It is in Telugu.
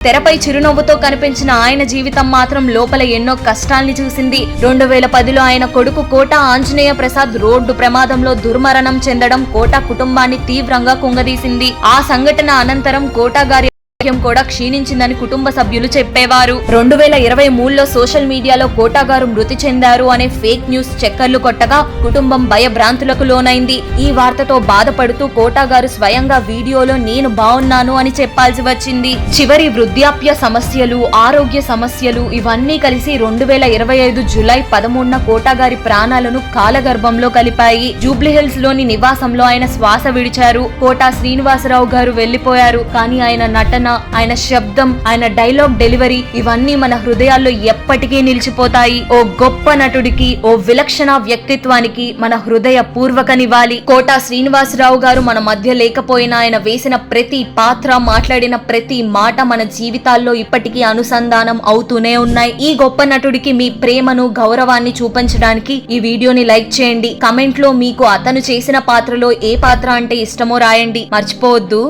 తెరపై చిరునవ్వుతో కనిపించిన ఆయన జీవితం మాత్రం లోపల ఎన్నో కష్టాల్ని చూసింది. 2010లో ఆయన కొడుకు కోట ఆంజనేయ ప్రసాద్ రోడ్డు ప్రమాదంలో దుర్మరణం చెందడం కోట కుటుంబాన్ని తీవ్రంగా కుంగదీసింది. ఆ సంఘటన అనంతరం కోట గారి కూడా క్షీణించిందని కుటుంబ సభ్యులు చెప్పేవారు. 2023లో సోషల్ మీడియాలో కోటా గారు మృతి చెందారు అనే ఫేక్ న్యూస్ చక్కర్లు కొట్టగా కుటుంబం భయభ్రాంతులకు లోనైంది. ఈ వార్తతో బాధపడుతూ కోటా గారు స్వయంగా వీడియోలో నేను బాగున్నాను అని చెప్పాల్సి వచ్చింది. చివరి వృద్ధాప్య సమస్యలు, ఆరోగ్య సమస్యలు ఇవన్నీ కలిసి 2025 జూలై 13న కోటా గారి ప్రాణాలను కాలగర్భంలో కలిపాయి. జూబ్లీహిల్స్ లోని నివాసంలో ఆయన శ్వాస విడిచారు. కోటా శ్రీనివాసరావు గారు వెళ్లిపోయారు. కానీ ఆయన నటన, ఆయన శబ్దం, ఆయన డైలాగ్ డెలివరీ ఇవన్నీ మన హృదయాల్లో ఎప్పటికీ నిలిచిపోతాయి. ఓ గొప్ప నటుడికి, ఓ విలక్షణ వ్యక్తిత్వానికి మన హృదయ పూర్వక నివాళి. కోటా శ్రీనివాసరావు గారు మన మధ్య లేకపోయినా ఆయన వేసిన ప్రతి పాత్ర, మాట్లాడిన ప్రతి మాట మన జీవితాల్లో ఇప్పటికీ అనుసంధానం అవుతూనే ఉన్నాయి. ఈ గొప్ప నటుడికి మీ ప్రేమను, గౌరవాన్ని చూపించడానికి ఈ వీడియోని లైక్ చేయండి. కమెంట్ లో మీకు అతను చేసిన పాత్రలో ఏ పాత్ర అంటే ఇష్టమో రాయండి. మర్చిపోవద్దు.